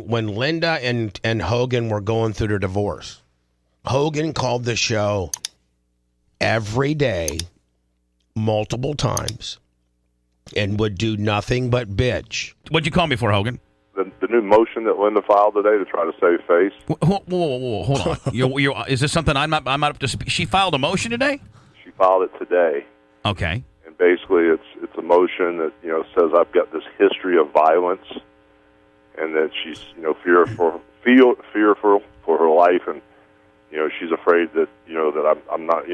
When Linda and Hogan were going through their divorce, Hogan called the show every day, multiple times, and would do nothing but bitch. What'd you call me for, Hogan? The new motion that Linda filed today to try to save face. Whoa, hold on. Is this something I'm not up to speak? She filed a motion today? She filed it today. Okay. And basically it's a motion that, says I've got this history of violence and that she's, fearful for her life, and she's afraid that that I'm not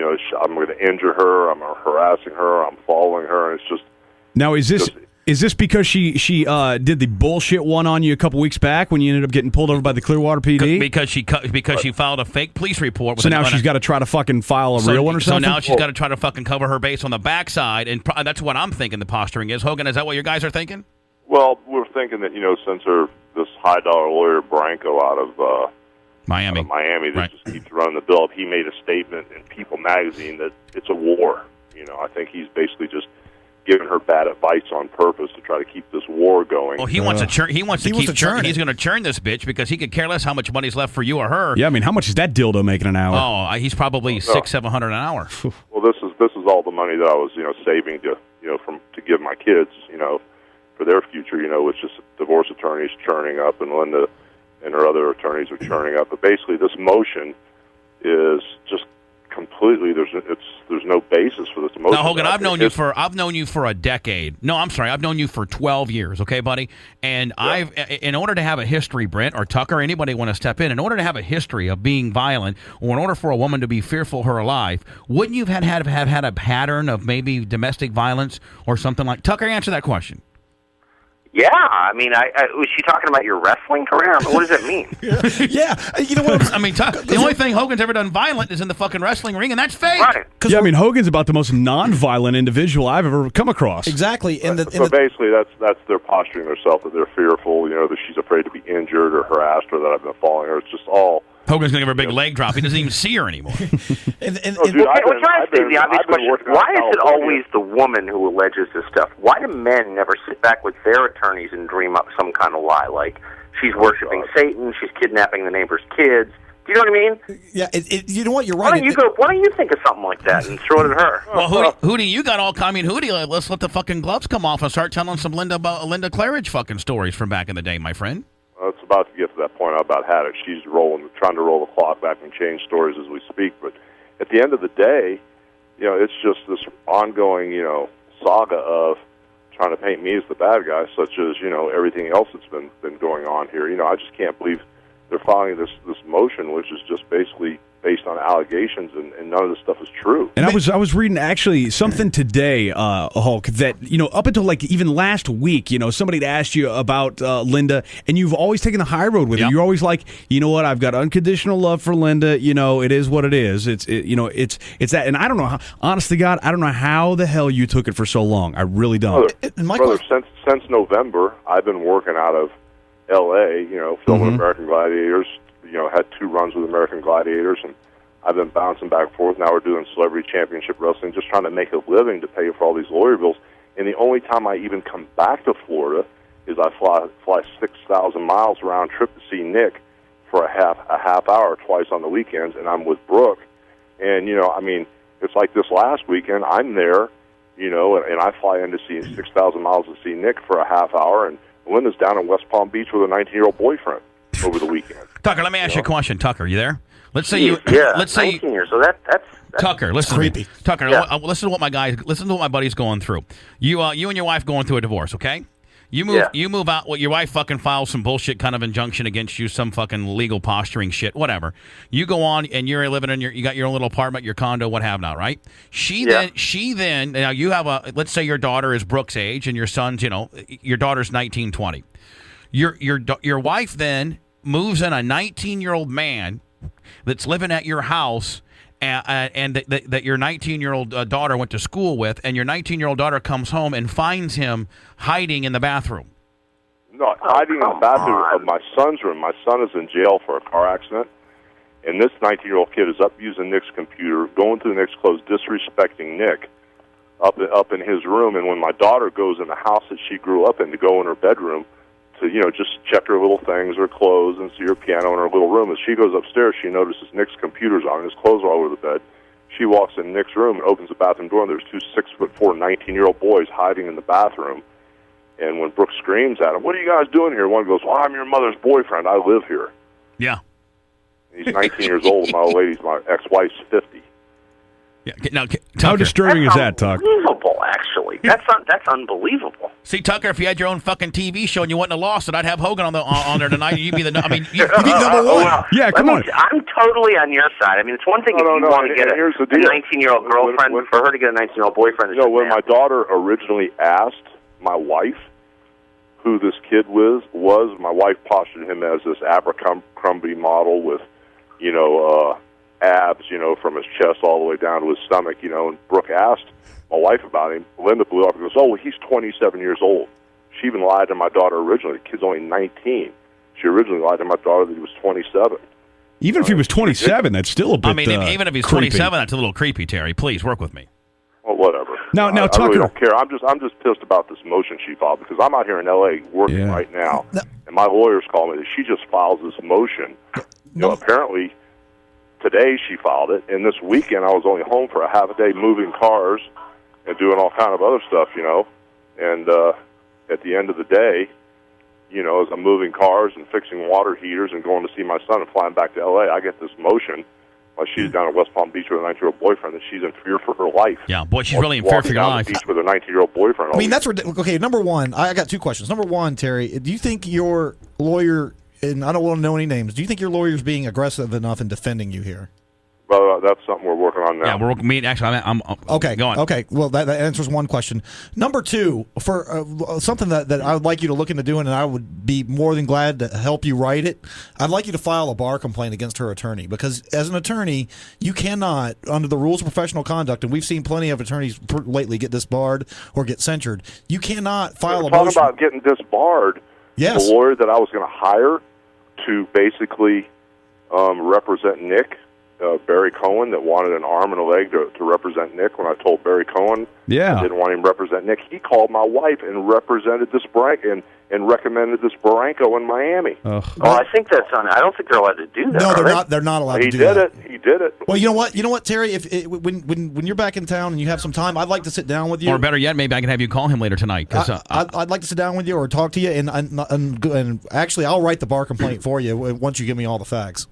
I'm going to injure her, I'm harassing her, I'm following her, and it's just. Now is this because she did the bullshit one on you a couple weeks back when you ended up getting pulled over by the Clearwater PD? Because she filed a fake police report. So now she's got to try to fucking file a real one or something? So now she's got to try to fucking cover her base on the backside, and that's what I'm thinking the posturing is. Hogan, is that what your guys are thinking? Well, we're thinking that, since this high-dollar lawyer, Branco, out of Miami that right. just keeps running the bill up, he made a statement in People magazine that it's a war. I think he's basically just giving her bad advice on purpose to try to keep this war going. Well, he wants to churn. He wants to keep churning. He's going to churn this bitch because he could care less how much money's left for you or her. Yeah, I mean, how much is that dildo making an hour? Oh, he's probably $600-700 an hour. Well, this is all the money that I was saving to give my kids for their future. With just divorce attorneys churning up, and Linda and her other attorneys are churning up. But basically, this motion is just completely there's no basis for this motion. Now, Hogan, I've known you for a decade. No, I'm sorry, I've known you for 12 years. Okay, buddy. And in order to have a history, Brent or Tucker, anybody want to step in order to have a history of being violent, or in order for a woman to be fearful of her life, wouldn't you have had a pattern of maybe domestic violence or something like? Tucker, answer that question. Yeah, I mean, was she talking about your wrestling career? I mean, what does that mean? Yeah, you know what? I mean, the only thing Hogan's ever done violent is in the fucking wrestling ring, and that's fake. Right. Yeah, I mean, Hogan's about the most non-violent individual I've ever come across. Exactly. So basically, that's their posturing themselves, that they're fearful, that she's afraid to be injured or harassed, or that I've been following her. It's just all. Hogan's going to give her a big leg drop. He doesn't even see her anymore. We're trying to say the obvious question. Why is it always the woman who alleges this stuff? Why do men never sit back with their attorneys and dream up some kind of lie, like she's worshiping Satan, she's kidnapping the neighbor's kids? Do you know what I mean? Yeah, you know what? You're right. Why don't you think of something like that and throw it at her? Well, Hootie, you got all. I mean, Hootie, let's let the fucking gloves come off and start telling some Linda Claridge fucking stories from back in the day, my friend. It's about to get to that point. I about had it. She's trying to roll the clock back and change stories as we speak. But at the end of the day, it's just this ongoing, saga of trying to paint me as the bad guy, such as everything else that's been going on here. I just can't believe they're filing this motion, which is just basically based on allegations, and none of this stuff is true. And I was reading actually something today, Hulk, that up until like even last week, somebody had asked you about Linda, and you've always taken the high road with her. You're always like, you know what, I've got unconditional love for Linda. It is what it is. It's that, and I don't know how. Honest to God, I don't know how the hell you took it for so long. I really don't. Brother, since November, I've been working out of L.A. Filming American Gladiators. Had 2 runs with American Gladiators, and I've been bouncing back and forth. Now we're doing Celebrity Championship Wrestling, just trying to make a living to pay for all these lawyer bills. And the only time I even come back to Florida is I fly 6,000 miles round trip to see Nick for a half hour twice on the weekends, and I'm with Brooke. And it's like this last weekend. I'm there, and I fly in to see 6,000 miles to see Nick for a half hour, and Linda's down in West Palm Beach with a 19-year-old boyfriend over the weekend. Tucker, let me ask you a question. Tucker, you there? Let's say 19 years. So that's Tucker, listen creepy. To me. Tucker, listen to what my buddy's going through. You and your wife going through a divorce, okay? You move out. Well, your wife fucking files some bullshit kind of injunction against you, some fucking legal posturing shit, whatever. You go on and you're living in you got your own little apartment, your condo, what have not, right? She then now you have let's say your daughter is Brooke's age and your son's your daughter's 19, 20. Your wife then moves in a 19-year-old man that's living at your house, and that your 19-year-old daughter went to school with, and your 19-year-old daughter comes home and finds him hiding in the bathroom. No, hiding in the bathroom of my son's room. My son is in jail for a car accident, and this 19-year-old kid is up using Nick's computer, going through Nick's clothes, disrespecting Nick up in his room. And when my daughter goes in the house that she grew up in to go in her bedroom, to just check her little things, her clothes, and see her piano in her little room. As she goes upstairs, she notices Nick's computer's on, and his clothes are all over the bed. She walks in Nick's room and opens the bathroom door, and there's 2 6'4", 19-year-old boys hiding in the bathroom. And when Brooke screams at him, "What are you guys doing here?" One goes, "Well, I'm your mother's boyfriend. I live here." Yeah. He's 19 years old. My old lady's my ex-wife's 50. Yeah. Now, how disturbing is that, Tuck? Unbelievable, actually. That's unbelievable. See, Tucker, if you had your own fucking TV show and you wouldn't have lost it, I'd have Hogan on there tonight. You'd be the. I mean, you'd be number one. Well, yeah, come on. I'm totally on your side. I mean, it's one thing if you want to get a 19-year-old girlfriend, for her to get a 19-year-old boyfriend. When my daughter originally asked my wife who this kid was, my wife postured him as this Abercrombie model with, abs, from his chest all the way down to his stomach, and Brooke asked my wife about him. Linda blew up and goes, "Oh, well, he's 27 years old." She even lied to my daughter originally. The kid's only 19. She originally lied to my daughter that he was 27. Even if he was 27, that's still a bit even if he's creepy. 27, that's a little creepy, Terry. Please, work with me. Well, whatever. Now, I Tucker, really don't care. I'm just pissed about this motion she filed because I'm out here in L.A. working right now, and my lawyers call me that she just files this motion. Apparently today she filed it, and this weekend I was only home for a half a day moving cars and doing all kind of other stuff, And at the end of the day, as I'm moving cars and fixing water heaters and going to see my son and flying back to L.A., I get this motion. While she's down at West Palm Beach with a 19-year-old boyfriend, that she's in fear for her life. Yeah, boy, she's really in fear for your life. Beach with a 19-year-old boyfriend. I mean, that's ridiculous. Okay, number one, I got 2 questions. Number one, Terry, do you think your lawyer, and I don't want to know any names, do you think your lawyer's being aggressive enough in defending you here? Well, that's something we're working on now. Yeah, we're working. Actually, I'm okay. Go on. Okay. Well, that answers one question. Number two, for something that I would like you to look into doing, and I would be more than glad to help you write it. I'd like you to file a bar complaint against her attorney, because as an attorney, you cannot, under the rules of professional conduct, and we've seen plenty of attorneys lately get disbarred or get censured. You cannot file a motion. Talking about getting disbarred. Yes. The lawyer that I was going to hire to basically represent Nick. Barry Cohen, that wanted an arm and a leg to represent Nick. When I told Barry Cohen I didn't want him to represent Nick, he called my wife and represented this and recommended this Barranco in Miami. Well, I think that's I don't think they're allowed to do that. No, they're not. They're not allowed to do that. He did it. Well, you know what, Terry? When you're back in town and you have some time, I'd like to sit down with you. Or better yet, maybe I can have you call him later tonight. I'd like to sit down with you or talk to you, and actually, I'll write the bar complaint for you once you give me all the facts.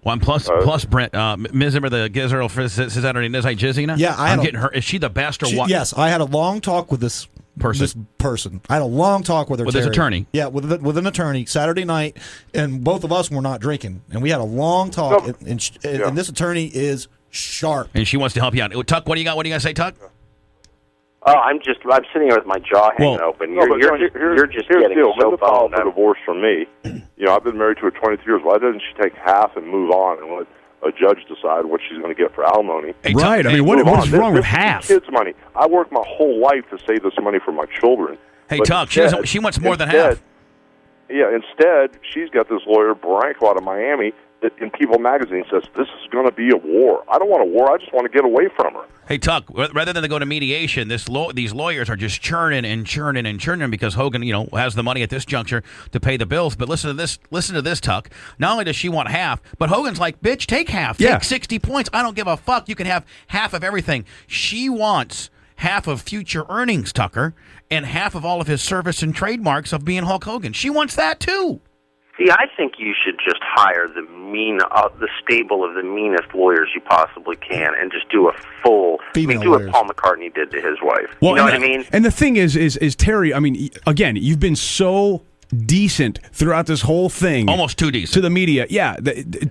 Well, plus Brent, Ms. Emmer, the Gizerl for Saturday Night Jizina? Yeah, I'm getting her. Is she the best or what? Yes, I had a long talk with this person. I had a long talk with her. With his attorney? Yeah, with an attorney Saturday night, and both of us were not drinking, and we had a long talk. And this attorney is sharp, and she wants to help you out. Tuck, what do you got? What do you got to say, Tuck? Oh, I'm sitting here with my jaw hanging open. You're just getting so fouled up. Divorce from me. I've been married to her 22 years. Why doesn't she take half and move on and let a judge decide what she's going to get for alimony? Hey, right. I mean, what's wrong with half? Kids' money. I worked my whole life to save this money for my children. Hey, Tuck, she wants more than half. Yeah, instead, she's got this lawyer, Branco, out of Miami, that in People magazine says, this is going to be a war. I don't want a war. I just want to get away from her. Hey, Tuck, rather than to go to mediation, these lawyers are just churning and churning and churning because Hogan, has the money at this juncture to pay the bills. But listen to this, Tuck. Not only does she want half, but Hogan's like, bitch, take half. Take 60 points. I don't give a fuck. You can have half of everything. She wants half of future earnings, Tucker, and half of all of his service and trademarks of being Hulk Hogan. She wants that, too. See, I think you should just hire the stable of the meanest lawyers you possibly can, and just do a full. Do what Paul McCartney did to his wife. Well, you know what I mean? And the thing is Terry. I mean, again, you've been so decent throughout this whole thing, almost too decent to the media. Yeah,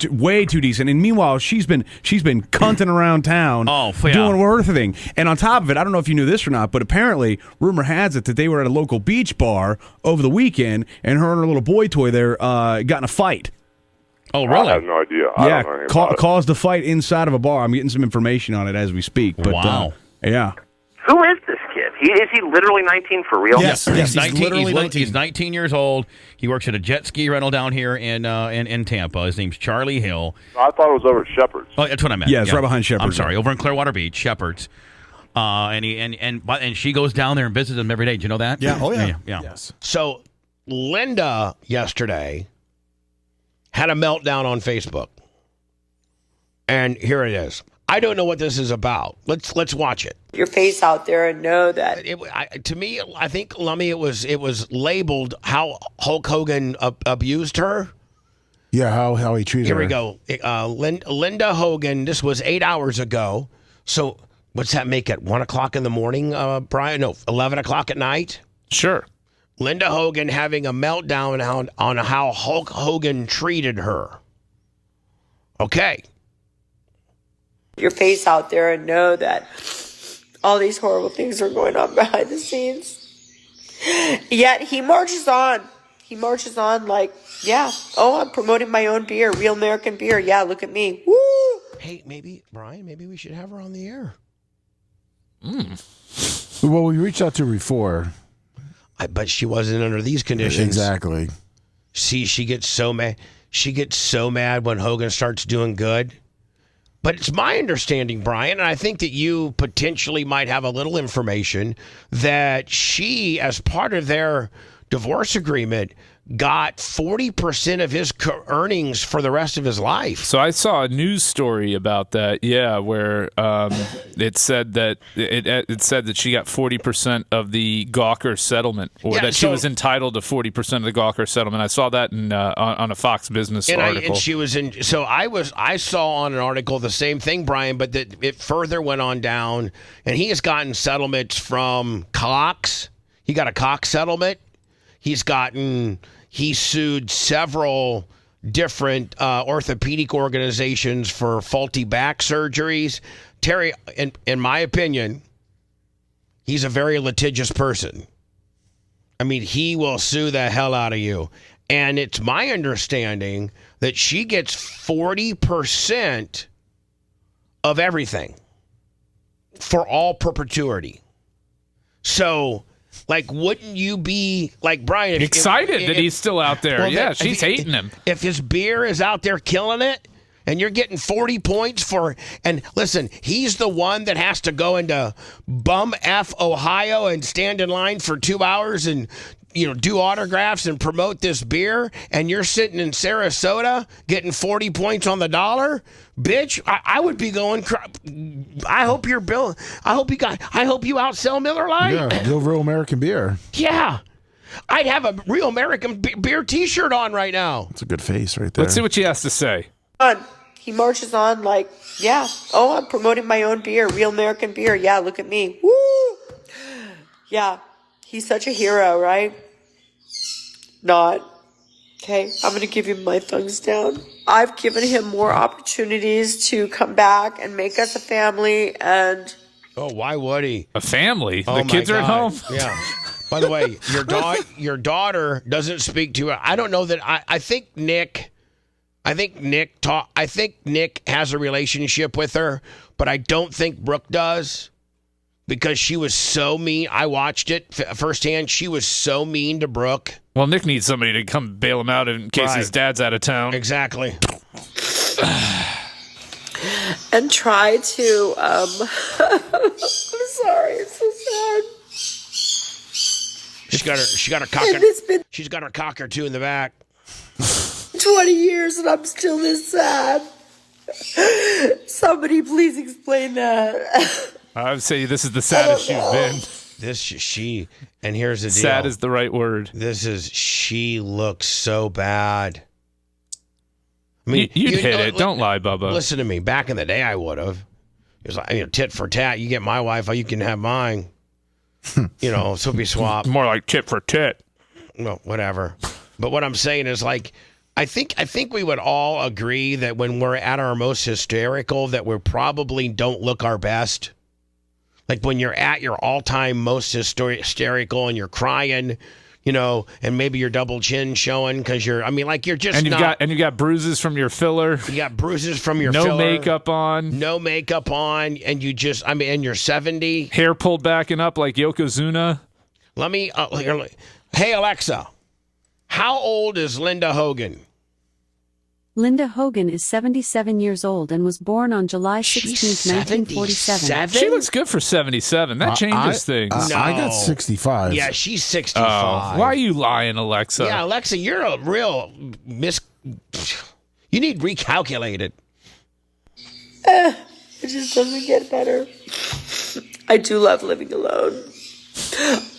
way too decent. And meanwhile, she's been cunting around town, doing her thing. And on top of it, I don't know if you knew this or not, but apparently, rumor has it that they were at a local beach bar over the weekend, and her and her little boy toy there got in a fight. Oh, really? I have no idea. Yeah, caused a fight inside of a bar. I'm getting some information on it as we speak. But, wow. Yeah. Who is this kid? Is he literally 19 for real? Yes, he's 19. Literally 19. He's 19 years old. He works at a jet ski rental down here in Tampa. His name's Charlie Hill. I thought it was over at Shepherd's. Oh, that's what I meant. Yeah, it's right behind Shepherd's. I'm sorry, over in Clearwater Beach, Shepherd's. And she goes down there and visits him every day. Do you know that? Yeah. Oh, yeah. Yeah. Yes. So Linda yesterday had a meltdown on Facebook. And here it is. I don't know what this is about. Let's watch it. Your face out there and know that. To me, I think, Lummy, it was labeled how Hulk Hogan abused her. Yeah, how he treated her. Here we go. Linda Hogan, this was 8 hours ago. So what's that make it? 1 o'clock in the morning, Brian? No, 11 o'clock at night? Sure. Linda Hogan having a meltdown on how Hulk Hogan treated her. Okay. Your face out there and know that all these horrible things are going on behind the scenes. Yet he marches on. He marches on like, yeah, oh, I'm promoting my own beer, real American beer. Yeah, look at me. Woo! Hey, Brian, maybe we should have her on the air. Well, we reached out to her before. But she wasn't under these conditions. Exactly. See, she gets so mad. She gets so mad when Hogan starts doing good. But it's my understanding, Brian, and I think that you potentially might have a little information that she, as part of their divorce agreement, got 40% of his earnings for the rest of his life. So I saw a news story about that, where it said that it said that she got 40% of the Gawker settlement, or that she was entitled to 40% of the Gawker settlement. I saw that on a Fox Business article. And she was in. So I saw on an article the same thing, Brian, but that it further went on down, and he has gotten settlements from Cox. He got a Cox settlement. He sued several different orthopedic organizations for faulty back surgeries. Terry, in my opinion, he's a very litigious person. I mean, he will sue the hell out of you. And it's my understanding that she gets 40% of everything for all perpetuity. So... like, wouldn't you be, like, Brian... excited that he's still out there. Well, she's hating him. If his beer is out there killing it, and you're getting 40 points for... and listen, he's the one that has to go into bum F Ohio and stand in line for 2 hours and, do autographs and promote this beer, and you're sitting in Sarasota getting 40 points on the dollar? Bitch, I would be going... I hope you outsell Miller Lite. Yeah, go real American beer. Yeah. I'd have a real American beer t-shirt on right now. That's a good face right there. Let's see what she has to say. He marches on like, yeah, oh, I'm promoting my own beer, real American beer. Yeah, look at me. Woo! Yeah, he's such a hero, right? Not. Okay, I'm going to give him my thumbs down. I've given him more opportunities to come back and make us a family, and... oh, why would he? A family? Oh, the kids are at home? Yeah. By the way, your daughter doesn't speak to her. I don't know that... I think Nick has a relationship with her, but I don't think Brooke does, because she was so mean. I watched it firsthand. She was so mean to Brooke. Well, Nick needs somebody to come bail him out in case his dad's out of town. Exactly. And try to, I'm sorry, it's so sad. She's got her cocker too in the back. 20 years and I'm still this sad. Somebody please explain that. I would say this is the saddest you've been. And here's the deal. Sad is the right word. She looks so bad. I mean, you'd hit it. Don't lie, Bubba. Listen to me. Back in the day, I would have. It was like, tit for tat. You get my wife, you can have mine. So we swap. More like tit for tit. Well, whatever. But what I'm saying is, like, I think we would all agree that when we're at our most hysterical, that we probably don't look our best. Like when you're at your all-time most hysterical and you're crying, and maybe your double chin showing because you're just and you got bruises from your filler. You got bruises from your no filler. No makeup on, and you just and you're 70, hair pulled back and up like Yokozuna. Let me. Hey Alexa, how old is Linda Hogan? Linda Hogan is 77 years old and was born on July 16, 1947. She looks good for 77. That changes things. I got 65. Yeah, she's 65. Why are you lying, Alexa? Yeah, Alexa, you're a real You need recalculated. It just doesn't get better. I do love living alone.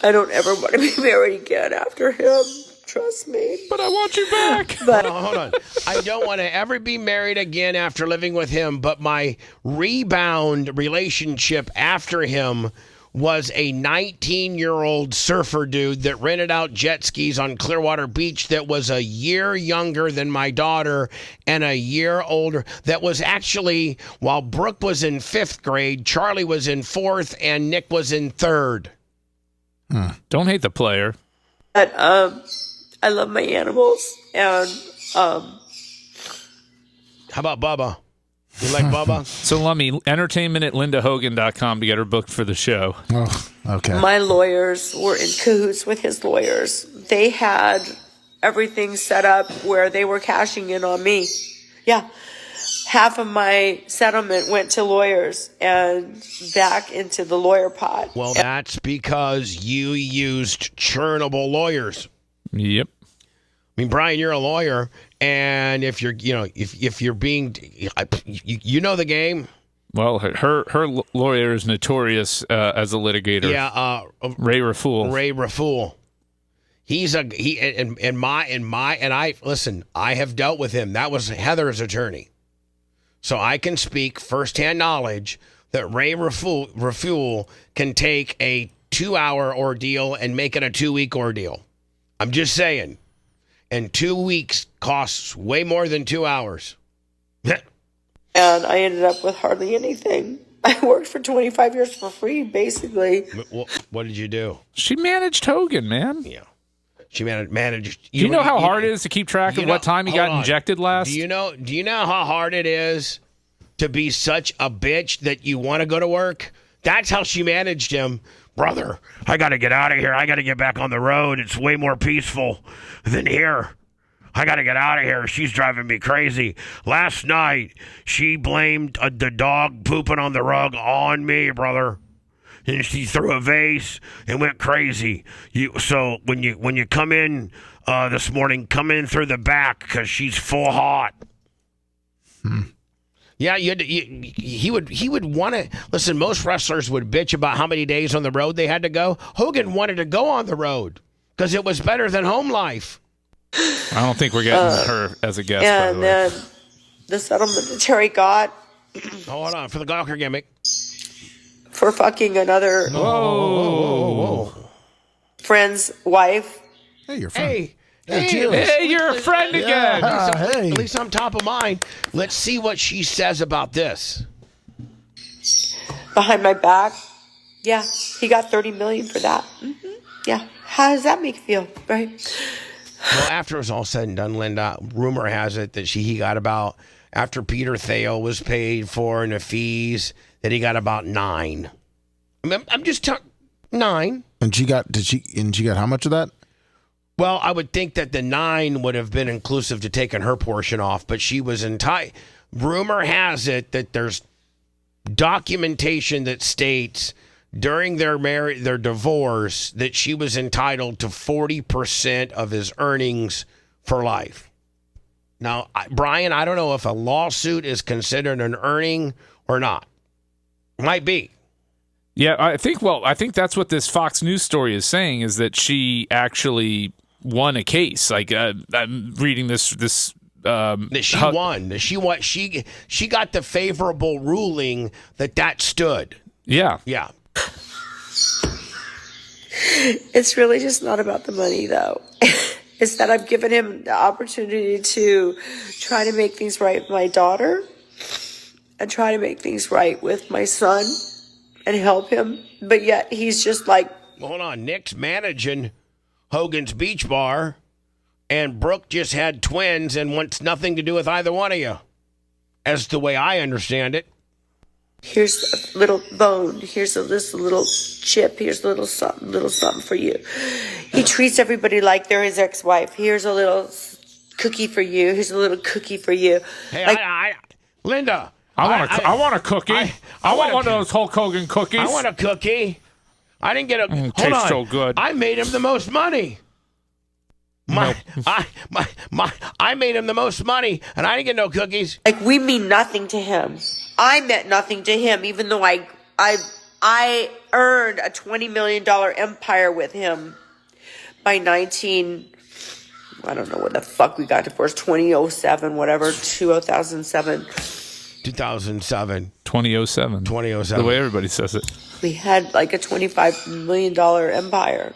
I don't ever want to be married again after him. Trust me. But I want you back. But Hold on. I don't want to ever be married again after living with him, but my rebound relationship after him was a 19-year-old surfer dude that rented out jet skis on Clearwater Beach that was a year younger than my daughter and a year older. That was actually, while Brooke was in 5th grade, Charlie was in 4th, and Nick was in 3rd. Don't hate the player. But I love my animals, and How about Bubba? You like Bubba? So let me entertainment at lindahogan.com to get her booked for the show. Oh, okay. my lawyers were in cahoots with his lawyers. They had everything set up where they were cashing in on me. Yeah. Half of my settlement went to lawyers and back into the lawyer pot. Well, that's because you used churnable lawyers. Yep. I mean, Brian, you're a lawyer, and if you're, if you're being, you know the game. Well, her lawyer is notorious as a litigator. Yeah, Ray Raful. Ray Raful. I have dealt with him. That was Heather's attorney, so I can speak firsthand knowledge that Ray Raful can take a 2-hour ordeal and make it a 2-week ordeal. I'm just saying. And 2 weeks costs way more than 2 hours. And I ended up with hardly anything. I worked for 25 years for free, basically. What did you do? She managed Hogan, man. Yeah. She managed. Do you know how hard it is to keep track of what time he got injected last? Do you know how hard it is to be such a bitch that you want to go to work? That's how she managed him. Brother, I got to get out of here. I got to get back on the road. It's way more peaceful than here. I got to get out of here. She's driving me crazy. Last night, she blamed the dog pooping on the rug on me, brother. And she threw a vase and went crazy. So when you come in this morning, come in through the back because she's full hot. Yeah, he would want to listen. Most wrestlers would bitch about how many days on the road they had to go. Hogan wanted to go on the road because it was better than home life. I don't think we're getting her as a guest. And by the way. then the settlement that Terry got Hold on for the Gawker gimmick. for fucking another Whoa. friend's wife. Hey, you're fine. Hey, you're a friend again. Hey. At least I'm top of mind. Let's see what she says about this. Behind my back. Yeah, he got $30 million for that. Yeah, how does that make you feel, right? Well, after it was all said and done, Linda, rumor has it that he got about, after Peter Thale was paid for and the fees, that he got about 9. I'm just talking 9. And she got how much of that? Well, I would think that the 9 would have been inclusive to taking her portion off, but she was entitled. Rumor has it that there's documentation that states during their divorce that she was entitled to 40% of his earnings for life. Now, Brian, I don't know if a lawsuit is considered an earning or not. Might be. Yeah, I think that's what this Fox News story is saying, is that she actually won a case. Like I'm reading this that she won. That she got the favorable ruling that stood. Yeah. It's really just not about the money, though. It's that I've given him the opportunity to try to make things right with my daughter and try to make things right with my son and help him. But yet he's just like... Hold on. Nick's managing Hogan's Beach Bar, and Brooke just had twins and wants nothing to do with either one of you. As the way I understand it. Here's a little bone. Here's this little chip. Here's a little something for you. He treats everybody like they're his ex-wife. Here's a little cookie for you. Here's a little cookie for you. Hey, like, Linda. I want a cookie. I want one of those Hulk Hogan cookies. I want a cookie. I didn't get a. Hold tastes on. so good. I made him the most money. I made him the most money, and I didn't get no cookies. Like, we mean nothing to him. I meant nothing to him, even though I earned a $20 million empire with him by I don't know what the fuck we got divorced, 2007, whatever, 2007. 2007. 2007. The way everybody says it. We had like a $25 million empire.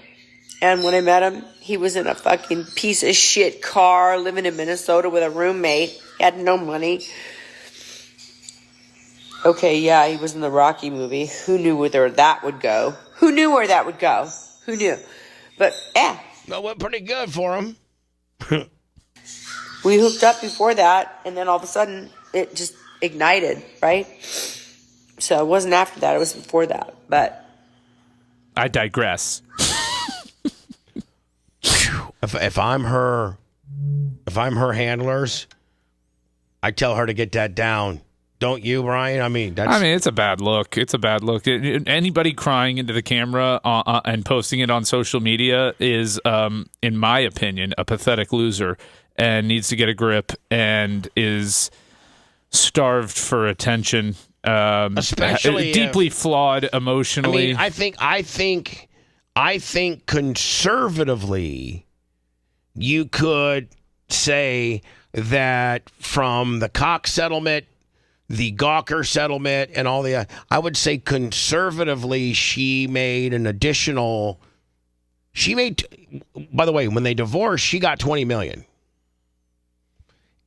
And when I met him, he was in a fucking piece of shit car, living in Minnesota with a roommate. He had no money. Okay, yeah, he was in the Rocky movie. Who knew where that would go? Who knew? But, That went pretty good for him. We hooked up before that, and then all of a sudden, it just ignited, right? So it wasn't after that, it was before that. But I digress. If I'm her handlers, I tell her to get that down. Don't you, Brian? I mean, it's a bad look. It's a bad look. Anybody crying into the camera and posting it on social media is, in my opinion, a pathetic loser and needs to get a grip and is starved for attention. Especially deeply flawed emotionally. I think conservatively, you could say that from the Cox settlement, the Gawker settlement, and all the, I would say conservatively, she made an additional. By the way, when they divorced, she got $20 million,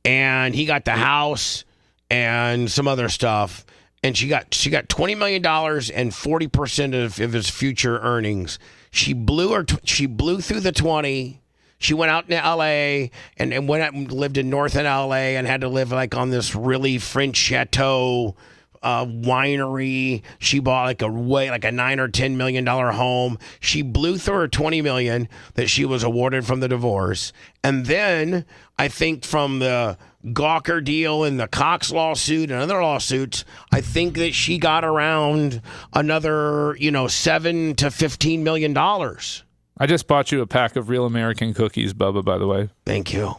and he got the house and some other stuff. And she got $20 million and 40% of his future earnings. She blew through the 20. She went out in L.A. and went out and lived in northern L.A. and had to live like on this really French chateau winery. She bought like a $9 or $10 million home. She blew through her $20 million that she was awarded from the divorce. And then I think from the Gawker deal and the Cox lawsuit and other lawsuits, I think that she got around another, $7 to $15 million. I just bought you a pack of Real American cookies, Bubba, by the way. Thank you.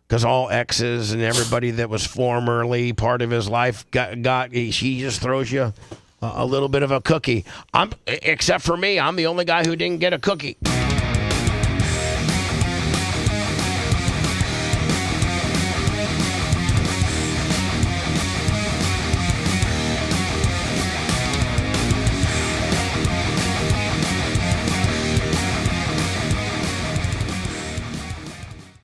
Because all exes and everybody that was formerly part of his life she just throws you a little bit of a cookie. Except for me, I'm the only guy who didn't get a cookie.